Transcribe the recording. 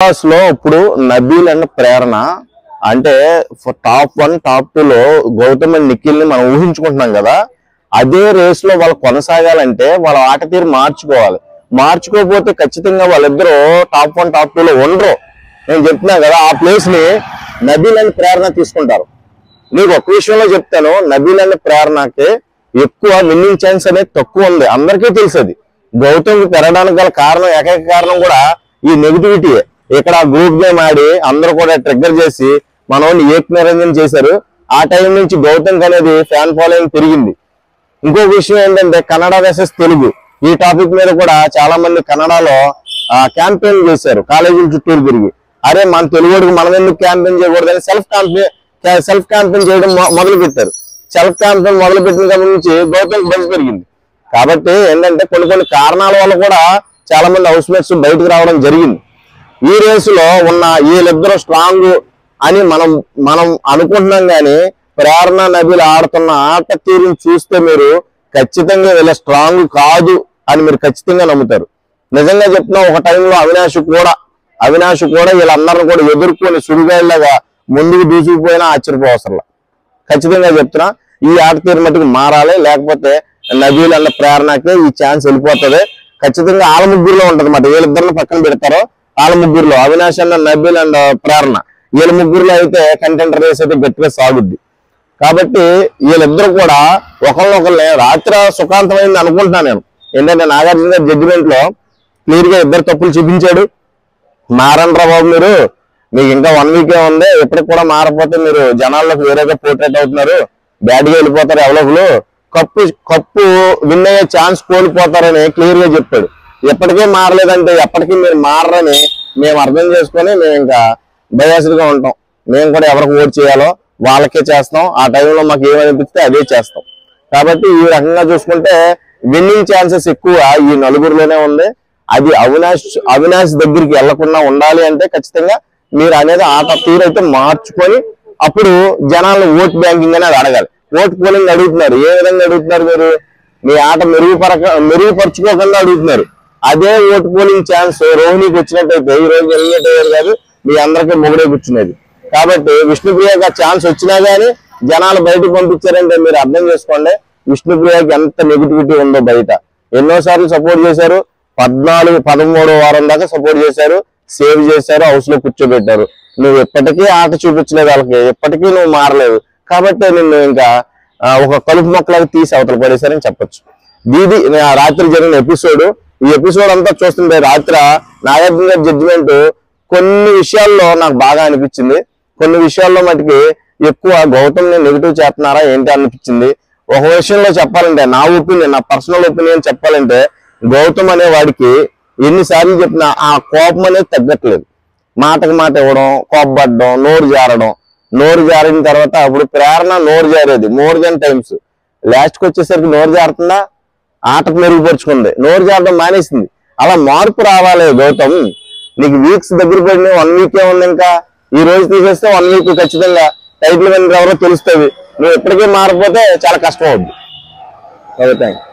Class లో ఇప్పుడు Nabeel and ప్రేరణ అంటే టాప్ 1 టాప్ 2 లో గౌతమ్ అండ్ నిఖిల్ ని మనం ఊహించుకుంటున్నాం కదా. అదే రేస్ లో వాళ్ళు కొనసాగాలంటే వాళ్ళ ఆట తీరు మార్చుకోవాలి. మార్చుకోకపోతే ఖచ్చితంగా వాళ్ళిద్దరూ టాప్ 1 టాప్ 2 లో ఉండరు. నేను చెప్తున్నా కదా, ఆ ప్లేస్ ని నబీల్ అండ్ ప్రేరణ తీసుకుంటారు. నీకు ఒక విషయంలో చెప్తాను, నబీల్ అండ్ ప్రేరణకి ఎక్కువ విన్నింగ్ ఛాన్స్ అనేది తక్కువ ఉంది. అందరికీ తెలుసది. గౌతమ్ పెరగడానికి గల కారణం, ఏకైక కారణం కూడా ఈ నెగిటివిటీయే. ఇక్కడ గ్రూప్ గేమ్ ఆడి అందరూ కూడా ట్రిగ్గర్ చేసి మనోని ఏక్ నిరంజన్ చేశారు. ఆ టైం నుంచి గౌతమ్ అనేది ఫ్యాన్ ఫాలోయింగ్ పెరిగింది. ఇంకో విషయం ఏంటంటే కన్నడ వర్సెస్ తెలుగు, ఈ టాపిక్ మీద కూడా చాలా మంది కన్నడలో క్యాంపెయిన్ చేశారు. కాలేజీల చుట్టూరు తిరిగి, అరే మన తెలుగుడికి మనం ఎందుకు క్యాంపెయిన్ చేయకూడదని సెల్ఫ్ క్యాంపెయిన్ చేయడం మొదలు పెట్టారు. సెల్ఫ్ క్యాంపెయిన్ మొదలు పెట్టిన నుంచి గౌతమ్ బజ్ పెరిగింది. కాబట్టి ఏంటంటే కొన్ని కారణాల వల్ల కూడా చాలా మంది హౌస్ మేట్స్ బయటకు రావడం జరిగింది. ఈ రేసులో ఉన్న వీళ్ళిద్దరూ స్ట్రాంగ్ అని మనం అనుకుంటున్నాం, కానీ ప్రేరణ నబీల్ ఆడుతున్న ఆట తీరుని చూస్తే మీరు ఖచ్చితంగా వీళ్ళ స్ట్రాంగ్ కాదు అని మీరు ఖచ్చితంగా నమ్ముతారు. నిజంగా చెప్తున్నా, ఒక టైంలో అవినాష్ కూడా వీళ్ళందరిని కూడా ఎదుర్కొని సుడిగాళ్ళగా ముందుకు దూసుకుపోయినా ఆశ్చర్యపోవసరలా. ఖచ్చితంగా చెప్తున్నా, ఈ ఆట తీరు మట్టుకు మారాలి. లేకపోతే నబీల్ అన్న ప్రేరణకి ఈ ఛాన్స్ వెళ్ళిపోతుంది. ఖచ్చితంగా వాళ్ళ ముగ్గురులో ఉంటుంది అన్నమాట. వీళ్ళిద్దరిని పక్కన పెడతారో వాళ్ళ ముగ్గురులో అవినాష్ అన్న, నబీల్ అండ్ ప్రేరణ, వీళ్ళ ముగ్గురులో అయితే కంటెంటర్ రేస్ అయితే గట్టిగా సాగుద్ది. కాబట్టి వీళ్ళిద్దరు కూడా ఒకళ్ళని రాత్రి సుఖాంతమైంది అనుకుంటున్నాను నేను. ఏంటంటే నాగార్జున గారి జడ్జిమెంట్ లో క్లియర్ గా ఇద్దరు తప్పులు చూపించాడు. మారండ్రా బాబు, మీకు ఇంకా 1 వీకే ఉంది, ఎప్పటికి కూడా మారపోతే మీరు జనాల్లోకి వేరేగా పోర్ట్రేట్ అవుతున్నారు, బ్యాడ్గా వెళ్ళిపోతారు, ఎవరోకులు కప్పు విన్ అయ్యే ఛాన్స్ కోల్పోతారని క్లియర్ గా చెప్పాడు. ఎప్పటికీ మారలేదంటే ఎప్పటికీ మీరు మారని మేము అర్థం చేసుకొని మేము ఇంకా బయాస్డ్ గా ఉంటాం. మేము కూడా ఎవరికి ఓట్ చేయాలో వాళ్ళకే చేస్తాం. ఆ టైంలో మాకు ఏమనిపిస్తే అదే చేస్తాం. కాబట్టి ఈ రకంగా చూసుకుంటే విన్నింగ్ ఛాన్సెస్ ఎక్కువ ఈ నలుగురిలోనే ఉంది. అది అవినాష్ దగ్గరికి వెళ్లకుండా ఉండాలి అంటే ఖచ్చితంగా మీరు అనేది ఆట తీరు అయితే మార్చుకొని అప్పుడు జనాలను ఓట్ బ్యాంకింగ్ అనేది అడగాలి. ఓట్ పోలింగ్ అడుగుతున్నారు. ఏ విధంగా అడుగుతున్నారు? మీరు మీ ఆట మెరుగుపరచుకోకుండా అడుగుతున్నారు. అదే ఓట్ పోలింగ్ ఛాన్స్ రోహిణికి వచ్చినట్టయితే ఈ రోజు ఎలిమినేట్ అయ్యారు కాదు, మీ అందరికీ మొగుడే కూర్చునేది. కాబట్టి విష్ణుప్రియకి ఛాన్స్ వచ్చినా గానీ జనాలు బయటకు పంపించారంటే మీరు అర్థం చేసుకోండి విష్ణుప్రియకి ఎంత నెగిటివిటీ ఉందో. బయట ఎన్నోసార్లు సపోర్ట్ చేశారు, 14-13 వారం దాకా సపోర్ట్ చేశారు, సేవ్ చేశారు, హౌస్ లో కూర్చోబెట్టారు. నువ్వు ఎప్పటికీ ఆట చూపించలేదు వాళ్ళకి, ఎప్పటికీ నువ్వు మారలేదు. కాబట్టి నిన్ను ఇంకా ఒక కలుపు మొక్కలాగా తీసి అవతల పడేశారని చెప్పొచ్చు. ఇది రాత్రి జరిగిన ఎపిసోడ్. ఈ ఎపిసోడ్ అంతా చూస్తుంటే రాత్రి నాగార్జున గారి జడ్జిమెంట్ కొన్ని విషయాల్లో నాకు బాగా అనిపించింది. కొన్ని విషయాల్లో మటుకి ఎక్కువ గౌతమ్ ని నెగిటివ్ చేస్తున్నారా ఏంటి అనిపించింది. ఒక విషయంలో చెప్పాలంటే నా ఒపీనియన్, నా పర్సనల్ ఒపీనియన్ చెప్పాలంటే, గౌతమ్ అనే వాడికి ఎన్నిసార్లు చెప్పినా ఆ కోపం అనేది తగ్గట్లేదు. మాటకు మాట ఇవ్వడం, కోపపడడం, నోరు జారిన తర్వాత అప్పుడు ప్రేరణ నోరు జారేది మోర్ దెన్ టైమ్స్. లాస్ట్కి వచ్చేసరికి నోరు జారుతుందా, ఆటకు మెరుగుపరుచుకుంది, నోరు జారడం మానేసింది. అలా మార్పు రావాలి గౌతమ్. నీకు వీక్స్ దగ్గర పడిన 1 వీకే ఉంది. ఇంకా ఈ రోజు తీసేస్తే 1 వీక్ ఖచ్చితంగా టైటిల్ విన్నర్ ఎవరో తెలుస్తుంది. నువ్వు ఎప్పటికీ మారిపోతే చాలా కష్టం అవుద్ది. Thank you.